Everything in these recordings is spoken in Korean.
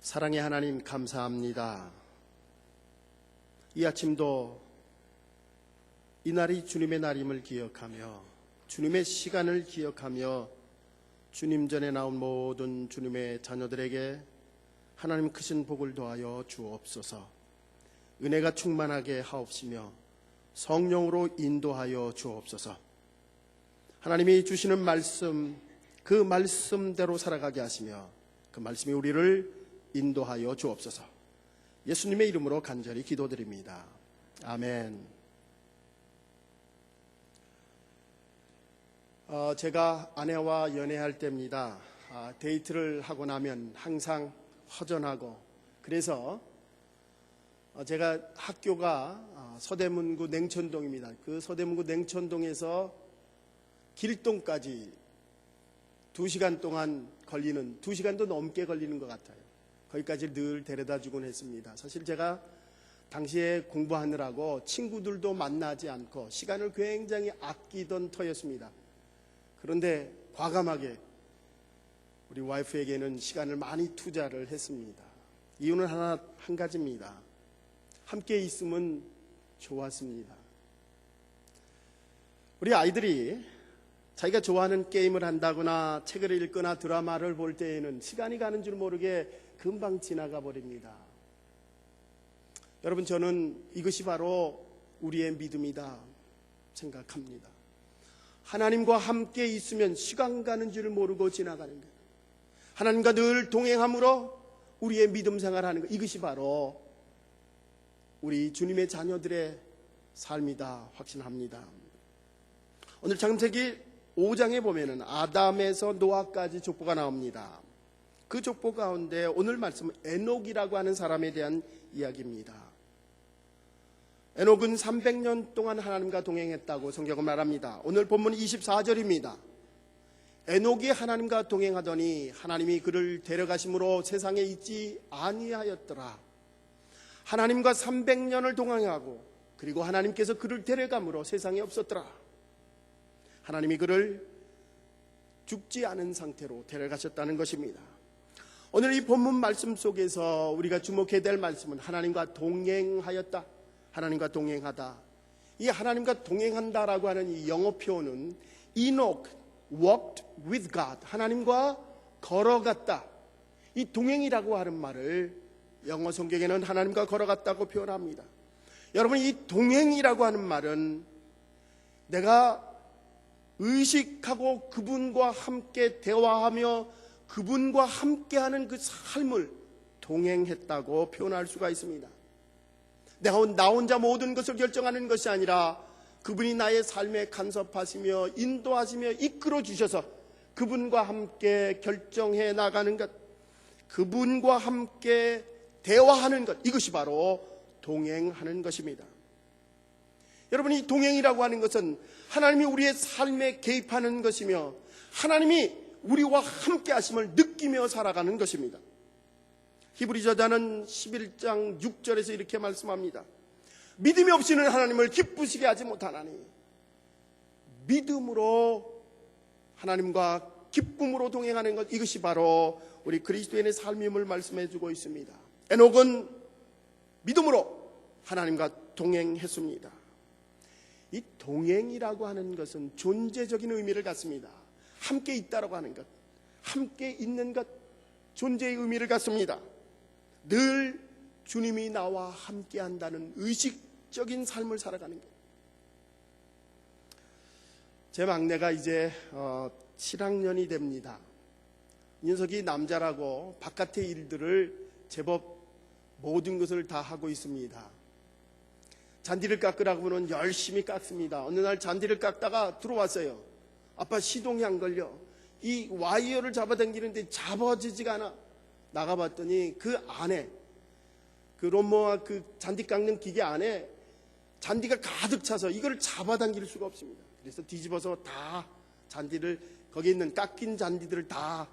사랑의 하나님 감사합니다. 이 아침도 이날이 주님의 날임을 기억하며 주님의 시간을 기억하며 주님 전에 나온 모든 주님의 자녀들에게 하나님 크신 복을 더하여 주옵소서. 은혜가 충만하게 하옵시며 성령으로 인도하여 주옵소서. 하나님이 주시는 말씀, 그 말씀대로 살아가게 하시며 그 말씀이 우리를 인도하여 주옵소서. 예수님의 이름으로 간절히 기도드립니다. 아멘. 제가 아내와 연애할 때입니다. 데이트를 하고 나면 항상 허전하고, 그래서 제가 학교가 서대문구 냉천동입니다. 그 서대문구 냉천동에서 길동까지 2시간 동안 걸리는, 2시간도 넘게 걸리는 것 같아요. 거기까지 늘 데려다 주곤 했습니다. 사실 제가 당시에 공부하느라고 친구들도 만나지 않고 시간을 굉장히 아끼던 터였습니다. 그런데 과감하게 우리 와이프에게는 시간을 많이 투자를 했습니다. 이유는 한 가지입니다. 함께 있으면 좋았습니다. 우리 아이들이 자기가 좋아하는 게임을 한다거나 책을 읽거나 드라마를 볼 때에는 시간이 가는 줄 모르게 금방 지나가 버립니다. 여러분, 저는 이것이 바로 우리의 믿음이다 생각합니다. 하나님과 함께 있으면 시간 가는 줄 모르고 지나가는 것, 하나님과 늘 동행함으로 우리의 믿음 생활하는 것, 이것이 바로 우리 주님의 자녀들의 삶이다 확신합니다. 오늘 창세기 5장에 보면은 아담에서 노아까지 족보가 나옵니다. 그 족보 가운데 오늘 말씀은 에녹이라고 하는 사람에 대한 이야기입니다. 에녹은 300년 동안 하나님과 동행했다고 성경은 말합니다. 오늘 본문 24절입니다. 에녹이 하나님과 동행하더니 하나님이 그를 데려가심으로 세상에 있지 아니하였더라. 하나님과 300년을 동행하고 그리고 하나님께서 그를 데려감으로 세상에 없었더라. 하나님이 그를 죽지 않은 상태로 데려가셨다는 것입니다. 오늘 이 본문 말씀 속에서 우리가 주목해야 될 말씀은 하나님과 동행하였다, 하나님과 동행하다. 이 하나님과 동행한다라고 하는 이 영어 표현은 Enoch walked with God, 하나님과 걸어갔다. 이 동행이라고 하는 말을 영어 성경에는 하나님과 걸어갔다고 표현합니다. 여러분, 이 동행이라고 하는 말은 내가 의식하고 그분과 함께 대화하며 그분과 함께하는 그 삶을 동행했다고 표현할 수가 있습니다. 내가 나 혼자 모든 것을 결정하는 것이 아니라 그분이 나의 삶에 간섭하시며 인도하시며 이끌어 주셔서 그분과 함께 결정해 나가는 것, 그분과 함께 대화하는 것, 이것이 바로 동행하는 것입니다. 여러분, 이 동행이라고 하는 것은 하나님이 우리의 삶에 개입하는 것이며 하나님이 우리와 함께 하심을 느끼며 살아가는 것입니다. 히브리서자는 11장 6절에서 이렇게 말씀합니다. 믿음이 없이는 하나님을 기쁘시게 하지 못하나니 믿음으로 하나님과 기쁨으로 동행하는 것, 이것이 바로 우리 그리스도인의 삶임을 말씀해 주고 있습니다. 에녹은 믿음으로 하나님과 동행했습니다. 이 동행이라고 하는 것은 존재적인 의미를 갖습니다. 함께 있다라고 하는 것, 함께 있는 것, 존재의 의미를 갖습니다. 늘 주님이 나와 함께 한다는 의식적인 삶을 살아가는 것. 제 막내가 이제 7학년이 됩니다. 이 녀석이 남자라고 바깥의 일들을 제법 모든 것을 다 하고 있습니다. 잔디를 깎으라고 하면 열심히 깎습니다. 어느 날 잔디를 깎다가 들어왔어요. 아빠, 시동이 안 걸려. 이 와이어를 잡아당기는데 잡아지지가 않아. 나가봤더니 그 안에, 그 롬모와 그 잔디 깎는 기계 안에 잔디가 가득 차서 이걸 잡아당길 수가 없습니다. 그래서 뒤집어서 다 잔디를, 거기 있는 깎인 잔디들을 다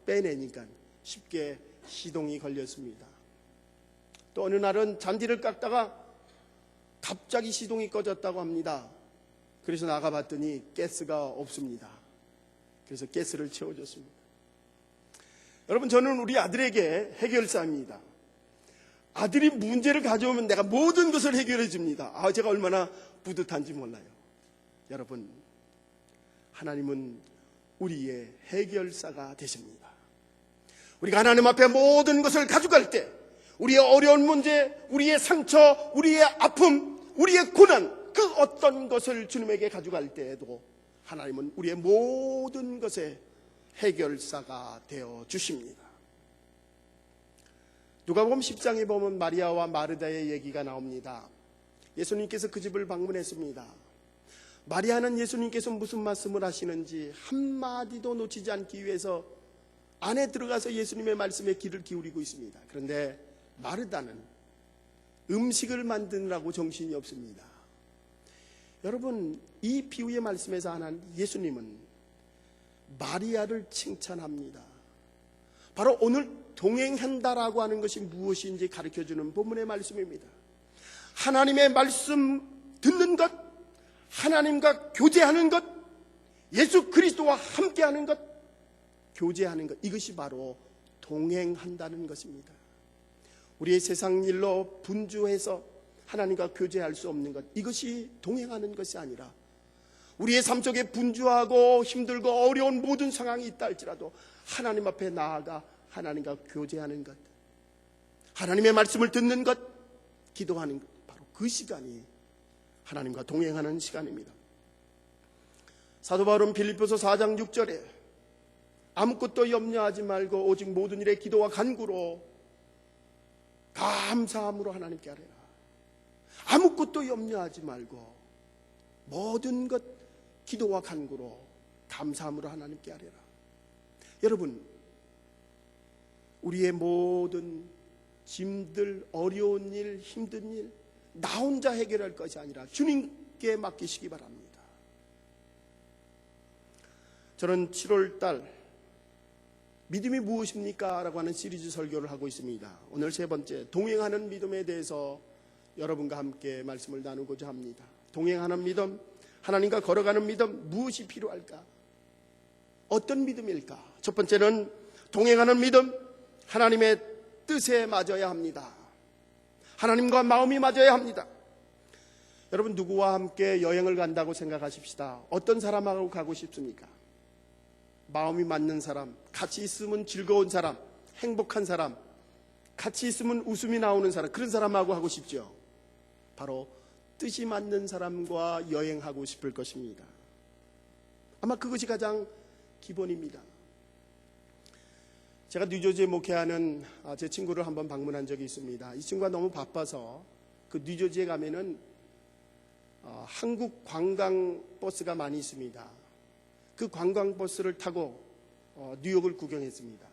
빼내니까 쉽게 시동이 걸렸습니다. 또 어느 날은 잔디를 깎다가 갑자기 시동이 꺼졌다고 합니다. 그래서 나가봤더니 가스가 없습니다. 그래서 가스를 채워줬습니다. 여러분, 저는 우리 아들에게 해결사입니다. 아들이 문제를 가져오면 내가 모든 것을 해결해 줍니다. 제가 얼마나 뿌듯한지 몰라요. 여러분, 하나님은 우리의 해결사가 되십니다. 우리가 하나님 앞에 모든 것을 가져갈 때, 우리의 어려운 문제, 우리의 상처, 우리의 아픔, 우리의 고난, 그 어떤 것을 주님에게 가져갈 때에도 하나님은 우리의 모든 것의 해결사가 되어 주십니다. 누가복음 10장에 보면 마리아와 마르다의 얘기가 나옵니다. 예수님께서 그 집을 방문했습니다. 마리아는 예수님께서 무슨 말씀을 하시는지 한마디도 놓치지 않기 위해서 안에 들어가서 예수님의 말씀에 귀를 기울이고 있습니다. 그런데 마르다는 음식을 만드느라고 정신이 없습니다. 여러분, 이 비유의 말씀에서 하나님 예수님은 마리아를 칭찬합니다. 바로 오늘 동행한다라고 하는 것이 무엇인지 가르쳐주는 본문의 말씀입니다. 하나님의 말씀 듣는 것, 하나님과 교제하는 것, 예수 그리스도와 함께하는 것, 교제하는 것, 이것이 바로 동행한다는 것입니다. 우리의 세상 일로 분주해서 하나님과 교제할 수 없는 것, 이것이 동행하는 것이 아니라 우리의 삶 속에 분주하고 힘들고 어려운 모든 상황이 있다 할지라도 하나님 앞에 나아가 하나님과 교제하는 것, 하나님의 말씀을 듣는 것, 기도하는 것, 바로 그 시간이 하나님과 동행하는 시간입니다. 사도 바울은 빌립보서 4장 6절에 아무것도 염려하지 말고 오직 모든 일에 기도와 간구로 감사함으로 하나님께 아뢰라. 아무것도 염려하지 말고 모든 것 기도와 간구로 감사함으로 하나님께 아뢰라. 여러분, 우리의 모든 짐들, 어려운 일, 힘든 일 나 혼자 해결할 것이 아니라 주님께 맡기시기 바랍니다. 저는 7월달 믿음이 무엇입니까? 라고 하는 시리즈 설교를 하고 있습니다. 오늘 세 번째, 동행하는 믿음에 대해서 여러분과 함께 말씀을 나누고자 합니다. 동행하는 믿음, 하나님과 걸어가는 믿음, 무엇이 필요할까? 어떤 믿음일까? 첫 번째는 동행하는 믿음, 하나님의 뜻에 맞아야 합니다. 하나님과 마음이 맞아야 합니다. 여러분, 누구와 함께 여행을 간다고 생각하십시다. 어떤 사람하고 가고 싶습니까? 마음이 맞는 사람, 같이 있으면 즐거운 사람, 행복한 사람, 같이 있으면 웃음이 나오는 사람, 그런 사람하고 하고 싶죠. 바로 뜻이 맞는 사람과 여행하고 싶을 것입니다. 아마 그것이 가장 기본입니다. 제가 뉴저지에 목회하는 제 친구를 한번 방문한 적이 있습니다. 이 친구가 너무 바빠서 그 뉴저지에 가면은 한국 관광버스가 많이 있습니다. 그 관광버스를 타고 뉴욕을 구경했습니다.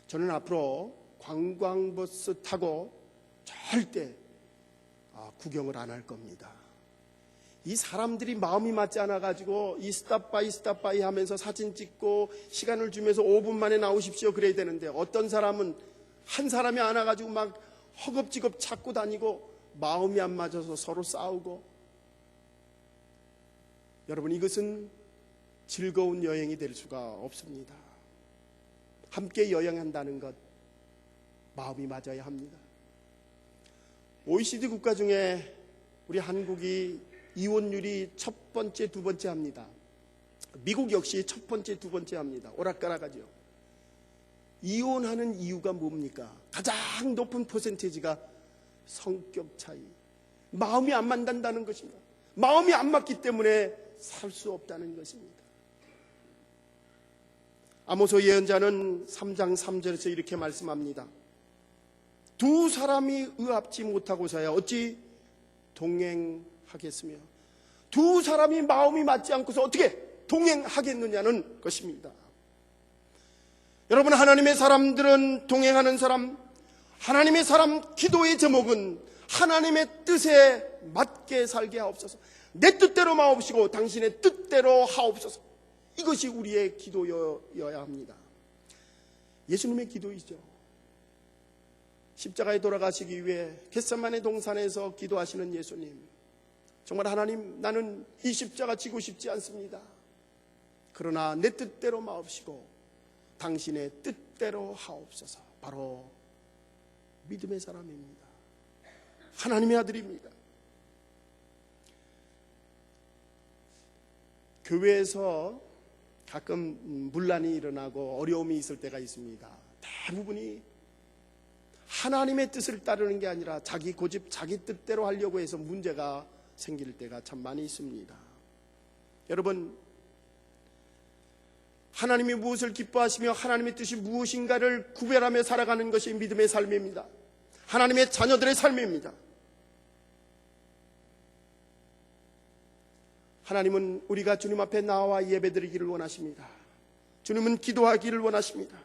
저는 앞으로 관광버스 타고 절대 구경을 안 할 겁니다. 이 사람들이 마음이 맞지 않아가지고 이 스탑바이 하면서 사진 찍고 시간을 주면서 5분 만에 나오십시오 그래야 되는데, 어떤 사람은 한 사람이 안 와가지고 막 허겁지겁 찾고 다니고 마음이 안 맞아서 서로 싸우고. 여러분, 이것은 즐거운 여행이 될 수가 없습니다. 함께 여행한다는 것, 마음이 맞아야 합니다. OECD 국가 중에 우리 한국이 이혼율이 첫 번째, 두 번째 합니다. 미국 역시 첫 번째, 두 번째 합니다. 오락가락하죠. 이혼하는 이유가 뭡니까? 가장 높은 퍼센테이지가 성격 차이, 마음이 안 맞는다는 것입니다. 마음이 안 맞기 때문에 살 수 없다는 것입니다. 아모스 예언자는 3장 3절에서 이렇게 말씀합니다. 두 사람이 의합지 못하고서야 어찌 동행하겠으며, 두 사람이 마음이 맞지 않고서 어떻게 동행하겠느냐는 것입니다. 여러분, 하나님의 사람들은 동행하는 사람, 하나님의 사람 기도의 제목은 하나님의 뜻에 맞게 살게 하옵소서. 내 뜻대로 마옵시고 당신의 뜻대로 하옵소서. 이것이 우리의 기도여야 합니다. 예수님의 기도이죠. 십자가에 돌아가시기 위해 겟세마네 동산에서 기도하시는 예수님, 정말 하나님, 나는 이 십자가 지고 싶지 않습니다. 그러나 내 뜻대로 마옵시고 당신의 뜻대로 하옵소서. 바로 믿음의 사람입니다. 하나님의 아들입니다. 교회에서 가끔 문란이 일어나고 어려움이 있을 때가 있습니다. 대부분이 하나님의 뜻을 따르는 게 아니라 자기 고집, 자기 뜻대로 하려고 해서 문제가 생길 때가 참 많이 있습니다. 여러분, 하나님이 무엇을 기뻐하시며 하나님의 뜻이 무엇인가를 구별하며 살아가는 것이 믿음의 삶입니다. 하나님의 자녀들의 삶입니다. 하나님은 우리가 주님 앞에 나와 예배드리기를 원하십니다. 주님은 기도하기를 원하십니다.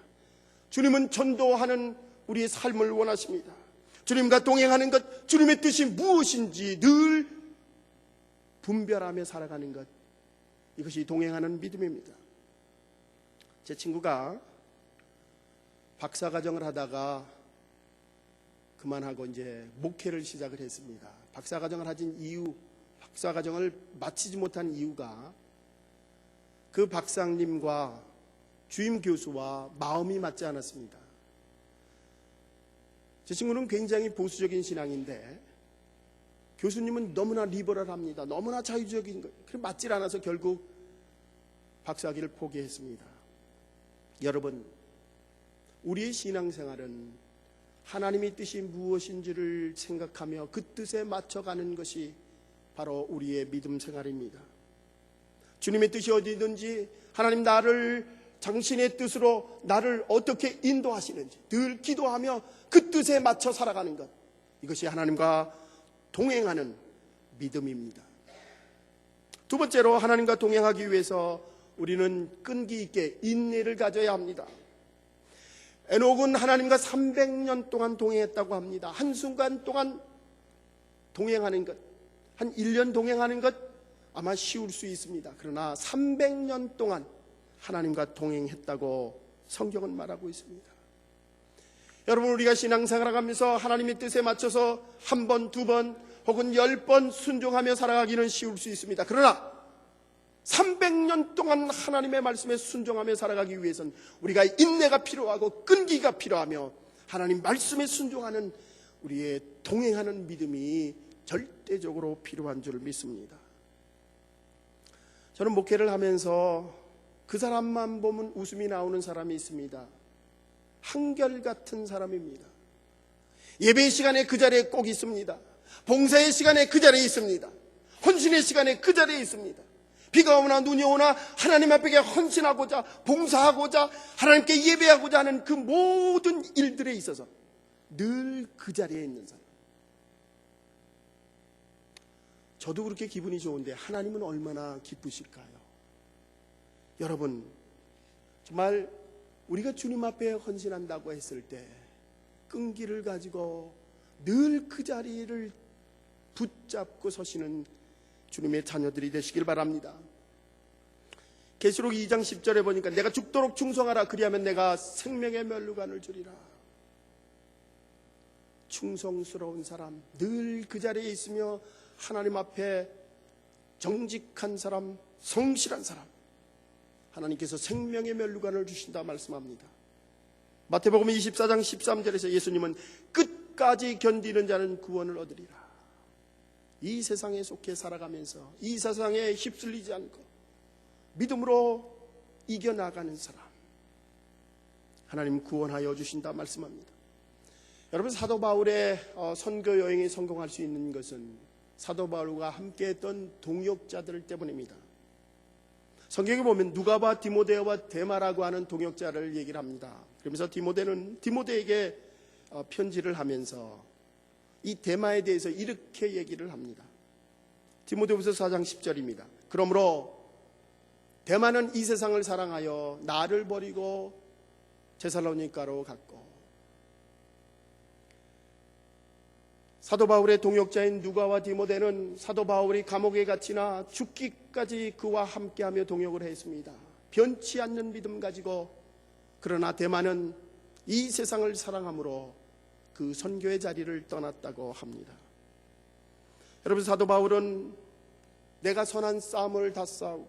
주님은 전도하는 우리의 삶을 원하십니다. 주님과 동행하는 것, 주님의 뜻이 무엇인지 늘 분별하며 살아가는 것, 이것이 동행하는 믿음입니다. 제 친구가 박사과정을 하다가 그만하고 이제 목회를 시작을 했습니다. 박사과정을 마치지 못한 이유가 그 박사님과 주임 교수와 마음이 맞지 않았습니다. 제 친구는 굉장히 보수적인 신앙인데 교수님은 너무나 리버럴합니다. 너무나 자유적인 것. 그래 맞질 않아서 결국 박사학위를 포기했습니다. 여러분, 우리의 신앙생활은 하나님의 뜻이 무엇인지를 생각하며 그 뜻에 맞춰가는 것이 바로 우리의 믿음 생활입니다. 주님의 뜻이 어디든지 하나님 당신의 뜻으로 나를 어떻게 인도하시는지 늘 기도하며 그 뜻에 맞춰 살아가는 것, 이것이 하나님과 동행하는 믿음입니다. 두 번째로 하나님과 동행하기 위해서 우리는 끈기 있게 인내를 가져야 합니다. 에녹은 하나님과 300년 동안 동행했다고 합니다. 한순간 동안 동행하는 것, 한 1년 동행하는 것 아마 쉬울 수 있습니다. 그러나 300년 동안 하나님과 동행했다고 성경은 말하고 있습니다. 여러분, 우리가 신앙생활을 하면서 하나님의 뜻에 맞춰서 한 번, 두 번 혹은 10번 순종하며 살아가기는 쉬울 수 있습니다. 그러나 300년 동안 하나님의 말씀에 순종하며 살아가기 위해서는 우리가 인내가 필요하고 끈기가 필요하며 하나님 말씀에 순종하는 우리의 동행하는 믿음이 절대적으로 필요한 줄 믿습니다. 저는 목회를 하면서 그 사람만 보면 웃음이 나오는 사람이 있습니다. 한결같은 사람입니다. 예배의 시간에 그 자리에 꼭 있습니다. 봉사의 시간에 그 자리에 있습니다. 헌신의 시간에 그 자리에 있습니다. 비가 오나 눈이 오나 하나님 앞에 헌신하고자, 봉사하고자, 하나님께 예배하고자 하는 그 모든 일들에 있어서 늘 그 자리에 있는 사람. 저도 그렇게 기분이 좋은데 하나님은 얼마나 기쁘실까요? 여러분, 정말 우리가 주님 앞에 헌신한다고 했을 때 끈기를 가지고 늘 그 자리를 붙잡고 서시는 주님의 자녀들이 되시길 바랍니다. 계시록 2장 10절에 보니까 내가 죽도록 충성하라, 그리하면 내가 생명의 면류관을 주리라. 충성스러운 사람, 늘 그 자리에 있으며 하나님 앞에 정직한 사람, 성실한 사람, 하나님께서 생명의 면류관을 주신다 말씀합니다. 마태복음 24장 13절에서 예수님은 끝까지 견디는 자는 구원을 얻으리라. 이 세상에 속해 살아가면서 이 세상에 휩쓸리지 않고 믿음으로 이겨나가는 사람, 하나님 구원하여 주신다 말씀합니다. 여러분, 사도 바울의 선교 여행에 성공할 수 있는 것은 사도 바울과 함께했던 동역자들 때문입니다. 성경에 보면 누가와 디모데와 데마라고 하는 동역자를 얘기를 합니다. 그러면서 디모데에게 편지를 하면서 이 데마에 대해서 이렇게 얘기를 합니다. 디모데후서 4장 10절입니다. 그러므로 데마는 이 세상을 사랑하여 나를 버리고 데살로니가로 갔고, 사도 바울의 동역자인 누가와 디모데는 사도 바울이 감옥에 갇히나 죽기까지 그와 함께하며 동역을 했습니다. 변치 않는 믿음 가지고. 그러나 데마는 이 세상을 사랑함으로 그 선교의 자리를 떠났다고 합니다. 여러분, 사도 바울은 내가 선한 싸움을 다 싸우고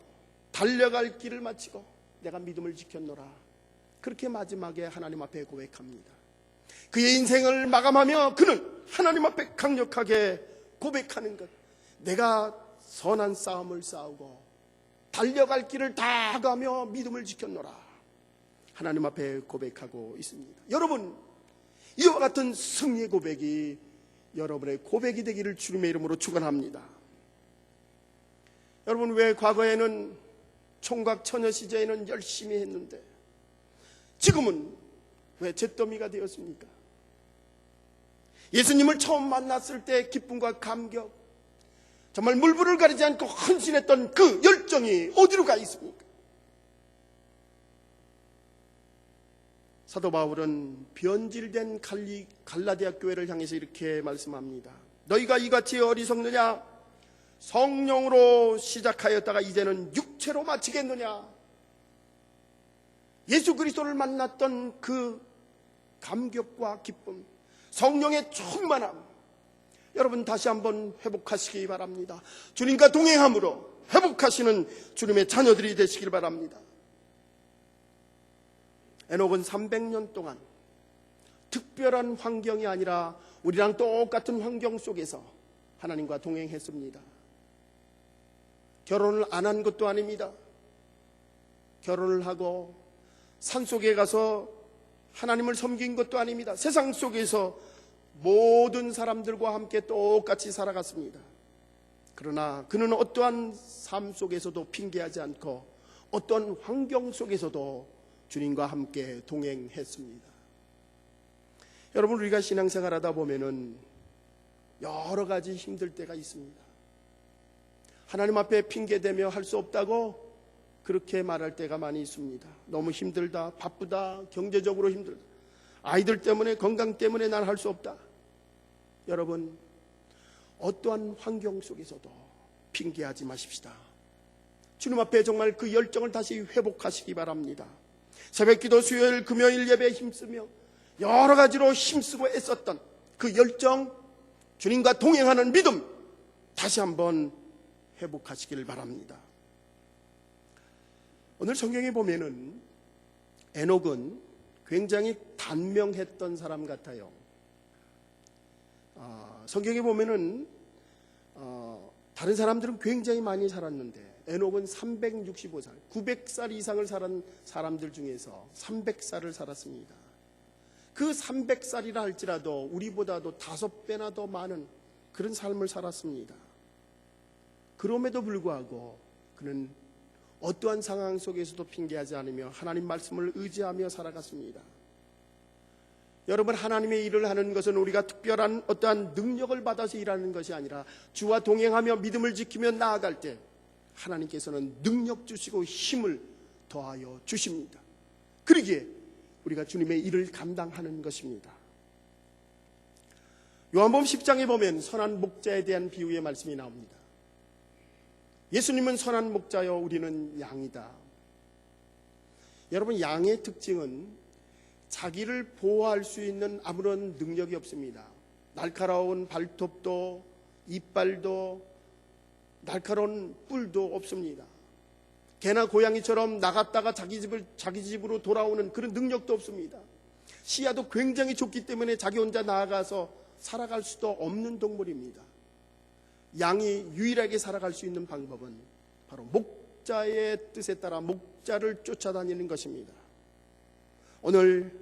달려갈 길을 마치고 내가 믿음을 지켰노라, 그렇게 마지막에 하나님 앞에 고백합니다. 그의 인생을 마감하며 그는 하나님 앞에 강력하게 고백하는 것, 내가 선한 싸움을 싸우고 달려갈 길을 다 가며 믿음을 지켰노라, 하나님 앞에 고백하고 있습니다. 여러분, 이와 같은 승리의 고백이 여러분의 고백이 되기를 주님의 이름으로 축원합니다. 여러분, 왜 과거에는 총각 처녀 시절에는 열심히 했는데 지금은 왜 잿더미가 되었습니까? 예수님을 처음 만났을 때 기쁨과 감격, 정말 물불을 가리지 않고 헌신했던 그 열정이 어디로 가 있습니까? 사도 바울은 변질된 갈라디아 교회를 향해서 이렇게 말씀합니다. 너희가 이같이 어리석느냐? 성령으로 시작하였다가 이제는 육체로 마치겠느냐? 예수 그리스도를 만났던 그 감격과 기쁨, 성령의 충만함, 여러분 다시 한번 회복하시기 바랍니다. 주님과 동행함으로 회복하시는 주님의 자녀들이 되시길 바랍니다. 에녹은 300년 동안 특별한 환경이 아니라 우리랑 똑같은 환경 속에서 하나님과 동행했습니다. 결혼을 안 한 것도 아닙니다. 결혼을 하고 산속에 가서 하나님을 섬긴 것도 아닙니다. 세상 속에서 모든 사람들과 함께 똑같이 살아갔습니다. 그러나 그는 어떠한 삶 속에서도 핑계하지 않고 어떠한 환경 속에서도 주님과 함께 동행했습니다. 여러분, 우리가 신앙생활하다 보면은 여러 가지 힘들 때가 있습니다. 하나님 앞에 핑계대며 할 수 없다고 그렇게 말할 때가 많이 있습니다. 너무 힘들다, 바쁘다, 경제적으로 힘들다, 아이들 때문에, 건강 때문에 난 할 수 없다. 여러분, 어떠한 환경 속에서도 핑계하지 마십시다. 주님 앞에 정말 그 열정을 다시 회복하시기 바랍니다. 새벽기도, 수요일, 금요일 예배에 힘쓰며 여러 가지로 힘쓰고 애썼던 그 열정, 주님과 동행하는 믿음 다시 한번 회복하시길 바랍니다. 오늘 성경에 보면은 에녹은 굉장히 단명했던 사람 같아요. 성경에 보면은 다른 사람들은 굉장히 많이 살았는데 에녹은 365살, 900살 이상을 살은 사람들 중에서 300살을 살았습니다. 그 300살이라 할지라도 우리보다도 5배나 더 많은 그런 삶을 살았습니다. 그럼에도 불구하고 그는 어떠한 상황 속에서도 핑계하지 않으며 하나님 말씀을 의지하며 살아갔습니다. 여러분, 하나님의 일을 하는 것은 우리가 특별한 어떠한 능력을 받아서 일하는 것이 아니라 주와 동행하며 믿음을 지키며 나아갈 때 하나님께서는 능력 주시고 힘을 더하여 주십니다. 그러기에 우리가 주님의 일을 감당하는 것입니다. 요한복음 10장에 보면 선한 목자에 대한 비유의 말씀이 나옵니다. 예수님은 선한 목자여 우리는 양이다. 여러분, 양의 특징은 자기를 보호할 수 있는 아무런 능력이 없습니다. 날카로운 발톱도 이빨도 날카로운 뿔도 없습니다. 개나 고양이처럼 나갔다가 자기 집으로 돌아오는 그런 능력도 없습니다. 시야도 굉장히 좁기 때문에 자기 혼자 나아가서 살아갈 수도 없는 동물입니다. 양이 유일하게 살아갈 수 있는 방법은 바로 목자의 뜻에 따라 목자를 쫓아다니는 것입니다. 오늘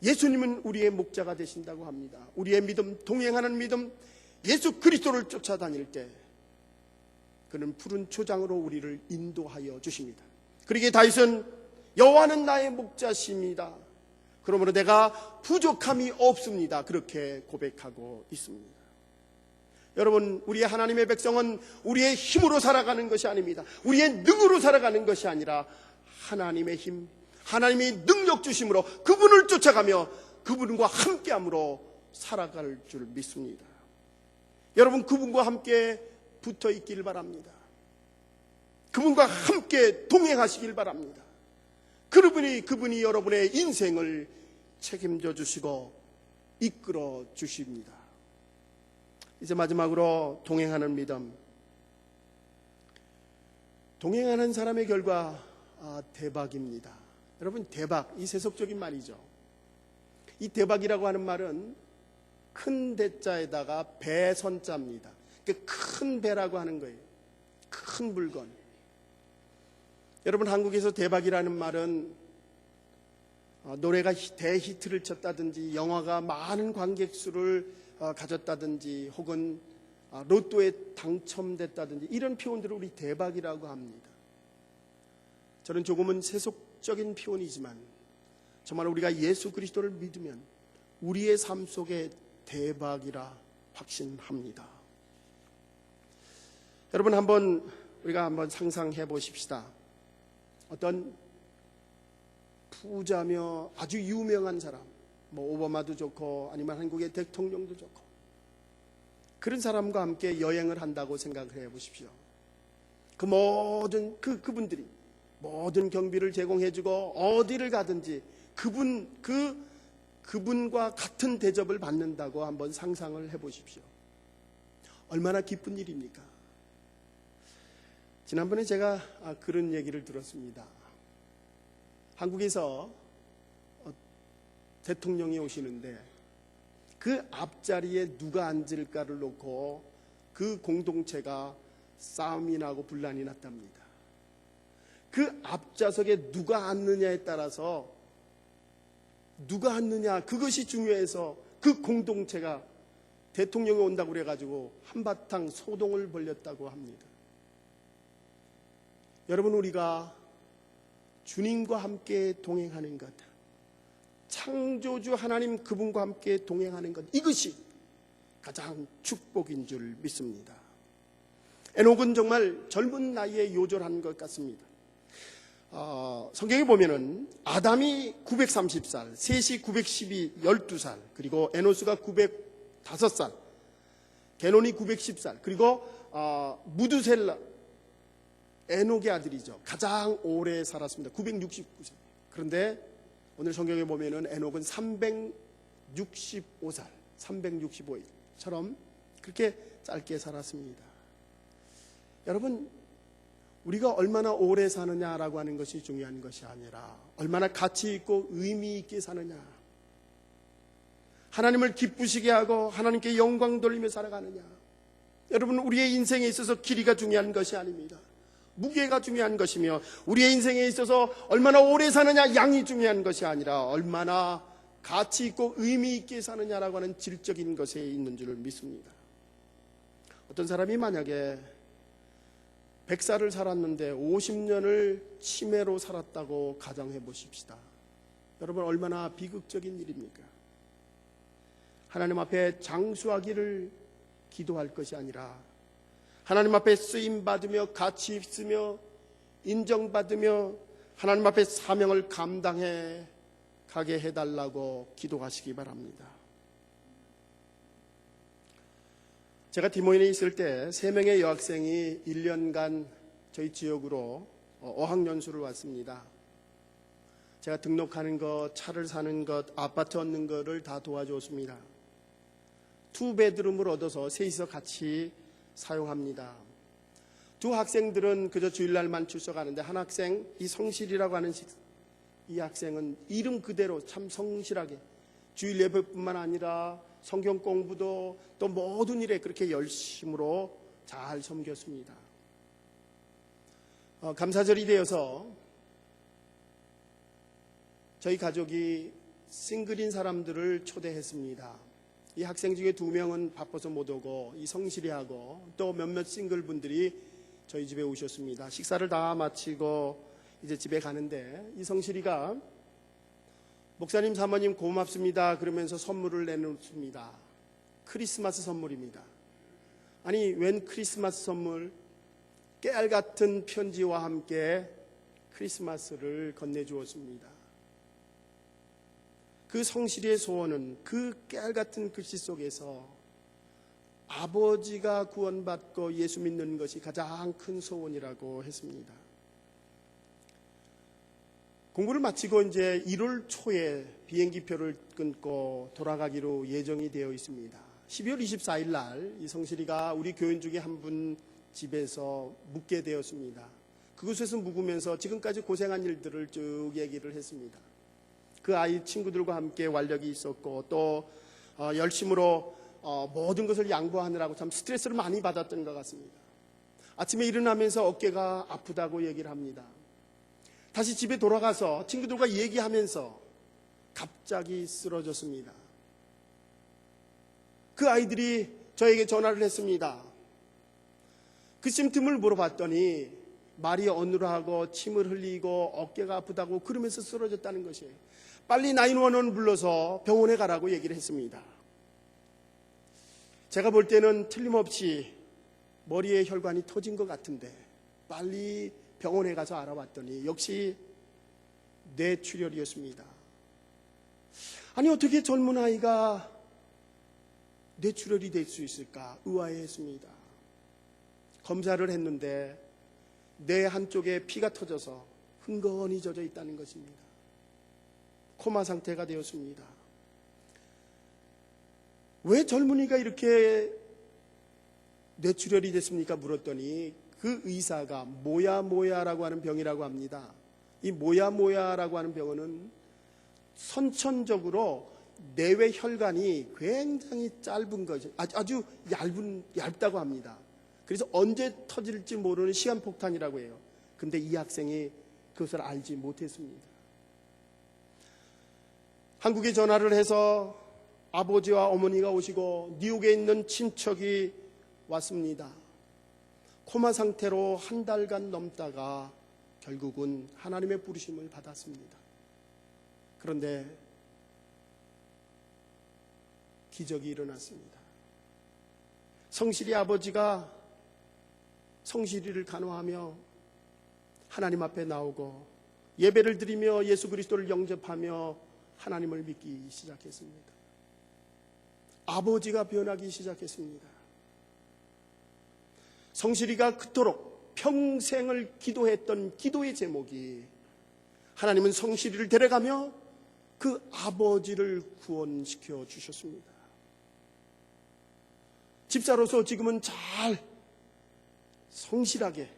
예수님은 우리의 목자가 되신다고 합니다. 우리의 믿음, 동행하는 믿음, 예수 그리스도를 쫓아다닐 때 그는 푸른 초장으로 우리를 인도하여 주십니다. 그러기에 다윗은 여호와는 나의 목자십니다. 그러므로 내가 부족함이 없습니다. 그렇게 고백하고 있습니다. 여러분, 우리의 하나님의 백성은 우리의 힘으로 살아가는 것이 아닙니다. 우리의 능으로 살아가는 것이 아니라 하나님의 힘, 하나님이 능력 주심으로 그분을 쫓아가며 그분과 함께함으로 살아갈 줄 믿습니다. 여러분, 그분과 함께 붙어 있길 바랍니다. 그분과 함께 동행하시길 바랍니다. 그분이 여러분의 인생을 책임져 주시고 이끌어 주십니다. 이제 마지막으로 동행하는 믿음. 동행하는 사람의 결과 대박입니다. 여러분, 대박, 이 세속적인 말이죠. 이 대박이라고 하는 말은 큰 대자에다가 배선자입니다. 큰 배라고 하는 거예요. 큰 물건. 여러분, 한국에서 대박이라는 말은 노래가 대히트를 쳤다든지, 영화가 많은 관객 수를 가졌다든지, 혹은 로또에 당첨됐다든지, 이런 표현들을 우리 대박이라고 합니다. 저는 조금은 세속적인 표현이지만 정말 우리가 예수 그리스도를 믿으면 우리의 삶 속에 대박이라 확신합니다. 여러분, 우리가 한번 상상해 보십시다. 어떤 부자며 아주 유명한 사람, 오바마도 좋고 아니면 한국의 대통령도 좋고, 그런 사람과 함께 여행을 한다고 생각을 해 보십시오. 그분들이 모든 경비를 제공해주고 어디를 가든지 그분과 같은 대접을 받는다고 한번 상상을 해 보십시오. 얼마나 기쁜 일입니까? 지난번에 제가 그런 얘기를 들었습니다. 한국에서 대통령이 오시는데 그 앞자리에 누가 앉을까를 놓고 그 공동체가 싸움이 나고 분란이 났답니다. 그 앞좌석에 누가 앉느냐에 따라서, 누가 앉느냐, 그것이 중요해서 그 공동체가 대통령이 온다고 그래가지고 한바탕 소동을 벌였다고 합니다. 여러분, 우리가 주님과 함께 동행하는 것, 창조주 하나님 그분과 함께 동행하는 것, 이것이 가장 축복인 줄 믿습니다. 에녹은 정말 젊은 나이에 요절한 것 같습니다. 성경에 보면은 아담이 930살, 셋이 12살, 그리고 에노스가 905살, 게논이 910살, 그리고 무두셀라, 에녹의 아들이죠. 가장 오래 살았습니다. 969세. 그런데 오늘 성경에 보면은 에녹은 365살, 365일처럼 그렇게 짧게 살았습니다. 여러분, 우리가 얼마나 오래 사느냐라고 하는 것이 중요한 것이 아니라 얼마나 가치 있고 의미 있게 사느냐, 하나님을 기쁘시게 하고 하나님께 영광 돌리며 살아가느냐. 여러분, 우리의 인생에 있어서 길이가 중요한 것이 아닙니다. 무게가 중요한 것이며, 우리의 인생에 있어서 얼마나 오래 사느냐, 양이 중요한 것이 아니라 얼마나 가치 있고 의미 있게 사느냐라고 하는 질적인 것에 있는 줄 믿습니다. 어떤 사람이 만약에 100살을 살았는데 50년을 치매로 살았다고 가정해 보십시다. 여러분, 얼마나 비극적인 일입니까? 하나님 앞에 장수하기를 기도할 것이 아니라 하나님 앞에 쓰임받으며 가치 있으며 인정받으며 하나님 앞에 사명을 감당해 가게 해달라고 기도하시기 바랍니다. 제가 디모인에 있을 때 3명의 여학생이 1년간 저희 지역으로 어학연수를 왔습니다. 제가 등록하는 것, 차를 사는 것, 아파트 얻는 것을 다 도와줬습니다. 2베드룸을 얻어서 셋이서 같이 사용합니다. 두 학생들은 그저 주일날만 출석하는데, 한 학생, 이 성실이라고 하는 이 학생은 이름 그대로 참 성실하게 주일 예배뿐만 아니라 성경 공부도 또 모든 일에 그렇게 열심으로 잘 섬겼습니다. 감사절이 되어서 저희 가족이 싱글인 사람들을 초대했습니다. 이 학생 중에 2명은 바빠서 못 오고, 이 성실이하고 또 몇몇 싱글 분들이 저희 집에 오셨습니다. 식사를 다 마치고 이제 집에 가는데, 이 성실이가 목사님, 사모님 고맙습니다 그러면서 선물을 내놓습니다. 크리스마스 선물입니다. 아니, 웬 크리스마스 선물? 깨알 같은 편지와 함께 크리스마스를 건네주었습니다. 그 성실이의 소원은 그 깨알 같은 글씨 속에서 아버지가 구원받고 예수 믿는 것이 가장 큰 소원이라고 했습니다. 공부를 마치고 이제 1월 초에 비행기표를 끊고 돌아가기로 예정이 되어 있습니다. 12월 24일 날 이 성실이가 우리 교인 중에 한 분 집에서 묵게 되었습니다. 그곳에서 묵으면서 지금까지 고생한 일들을 쭉 얘기를 했습니다. 그 아이 친구들과 함께 완력이 있었고 또 열심으로 모든 것을 양보하느라고 참 스트레스를 많이 받았던 것 같습니다. 아침에 일어나면서 어깨가 아프다고 얘기를 합니다. 다시 집에 돌아가서 친구들과 얘기하면서 갑자기 쓰러졌습니다. 그 아이들이 저에게 전화를 했습니다. 그 심틈을 물어봤더니 말이 어눌하고 침을 흘리고 어깨가 아프다고 그러면서 쓰러졌다는 것이에요. 빨리 911을 불러서 병원에 가라고 얘기를 했습니다. 제가 볼 때는 틀림없이 머리에 혈관이 터진 것 같은데 빨리 병원에 가서 알아봤더니 역시 뇌출혈이었습니다. 아니 어떻게 젊은 아이가 뇌출혈이 될 수 있을까 의아해했습니다. 검사를 했는데 뇌 한쪽에 피가 터져서 흥건히 젖어 있다는 것입니다. 코마 상태가 되었습니다. 왜 젊은이가 이렇게 뇌출혈이 됐습니까? 물었더니 그 의사가 모야모야라고 하는 병이라고 합니다. 이 모야모야라고 하는 병은 선천적으로 내외 혈관이 굉장히 짧은 것이 아주 얇다고 합니다. 그래서 언제 터질지 모르는 시한폭탄이라고 해요. 근데 이 학생이 그것을 알지 못했습니다. 한국에 전화를 해서 아버지와 어머니가 오시고 뉴욕에 있는 친척이 왔습니다. 코마 상태로 한 달간 넘다가 결국은 하나님의 부르심을 받았습니다. 그런데 기적이 일어났습니다. 성실이 아버지가 성실이를 간호하며 하나님 앞에 나오고 예배를 드리며 예수 그리스도를 영접하며 하나님을 믿기 시작했습니다. 아버지가 변하기 시작했습니다. 성실이가 그토록 평생을 기도했던 기도의 제목이 하나님은 성실이를 데려가며 그 아버지를 구원시켜 주셨습니다. 집사로서 지금은 잘 성실하게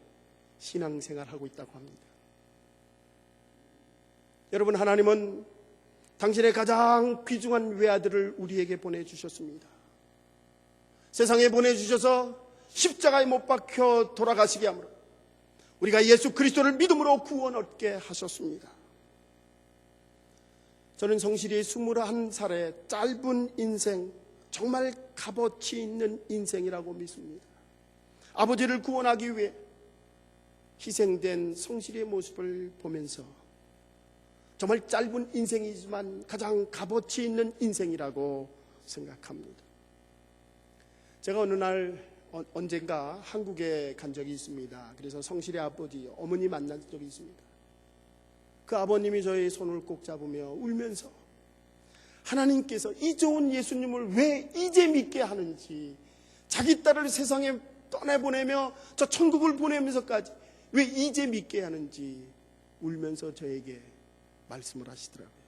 신앙생활하고 있다고 합니다. 여러분, 하나님은 당신의 가장 귀중한 외아들을 우리에게 보내주셨습니다. 세상에 보내주셔서 십자가에 못 박혀 돌아가시게 하므로 우리가 예수 그리스도를 믿음으로 구원 얻게 하셨습니다. 저는 성실히 21살의 짧은 인생, 정말 값어치 있는 인생이라고 믿습니다. 아버지를 구원하기 위해 희생된 성실의 모습을 보면서 정말 짧은 인생이지만 가장 값어치 있는 인생이라고 생각합니다. 제가 어느 날 언젠가 한국에 간 적이 있습니다. 그래서 성실의 아버지, 어머니 만난 적이 있습니다. 그 아버님이 저의 손을 꼭 잡으며 울면서 하나님께서 이 좋은 예수님을 왜 이제 믿게 하는지, 자기 딸을 세상에 떠내보내며 저 천국을 보내면서까지 왜 이제 믿게 하는지 울면서 저에게 말씀을 하시더라고요.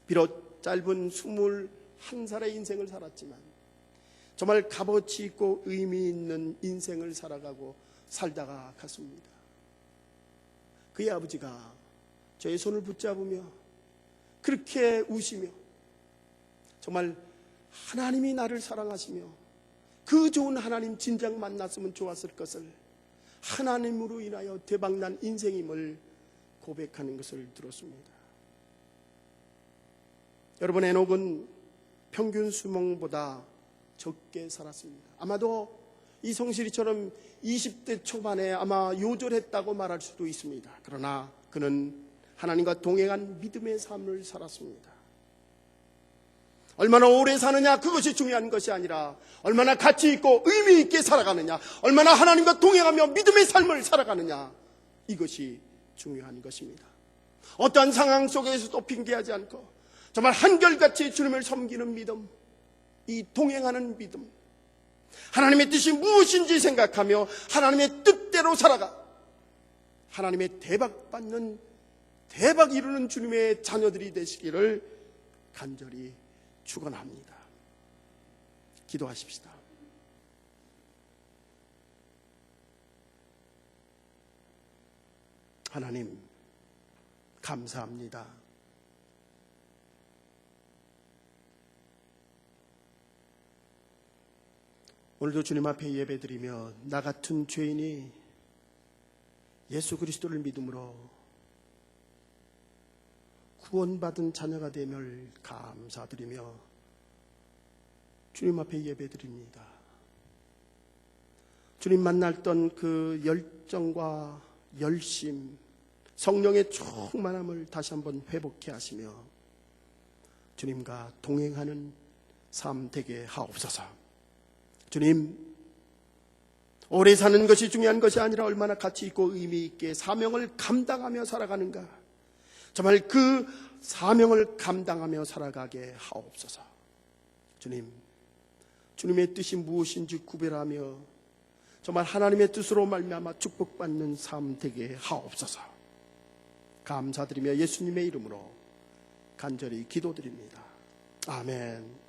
비록 짧은 21살의 인생을 살았지만 정말 값어치 있고 의미 있는 인생을 살다가 갔습니다. 그의 아버지가 저의 손을 붙잡으며 그렇게 우시며 정말 하나님이 나를 사랑하시며 그 좋은 하나님 진작 만났으면 좋았을 것을 하나님으로 인하여 대박난 인생임을 고백하는 것을 들었습니다. 여러분, 에녹은 평균 수명보다 적게 살았습니다. 아마도 이 성실이처럼 20대 초반에 아마 요절했다고 말할 수도 있습니다. 그러나 그는 하나님과 동행한 믿음의 삶을 살았습니다. 얼마나 오래 사느냐, 그것이 중요한 것이 아니라 얼마나 가치 있고 의미 있게 살아가느냐, 얼마나 하나님과 동행하며 믿음의 삶을 살아가느냐, 이것이 중요한 것입니다. 어떠한 상황 속에서도 핑계하지 않고 정말 한결같이 주님을 섬기는 믿음, 이 동행하는 믿음, 하나님의 뜻이 무엇인지 생각하며 하나님의 뜻대로 살아가 하나님의 대박 이루는 주님의 자녀들이 되시기를 간절히 축원합니다. 기도하십시다. 하나님 감사합니다. 오늘도 주님 앞에 예배드리며 나 같은 죄인이 예수 그리스도를 믿음으로 구원받은 자녀가 됨을 감사드리며 주님 앞에 예배드립니다. 주님 만났던 그 열정과 열심, 성령의 충만함을 다시 한번 회복케 하시며 주님과 동행하는 삶 되게 하옵소서. 주님, 오래 사는 것이 중요한 것이 아니라 얼마나 가치 있고 의미 있게 사명을 감당하며 살아가는가, 정말 그 사명을 감당하며 살아가게 하옵소서. 주님, 주님의 뜻이 무엇인지 구별하며 정말 하나님의 뜻으로 말미암아 축복받는 삶 되게 하옵소서. 감사드리며 예수님의 이름으로 간절히 기도드립니다. 아멘.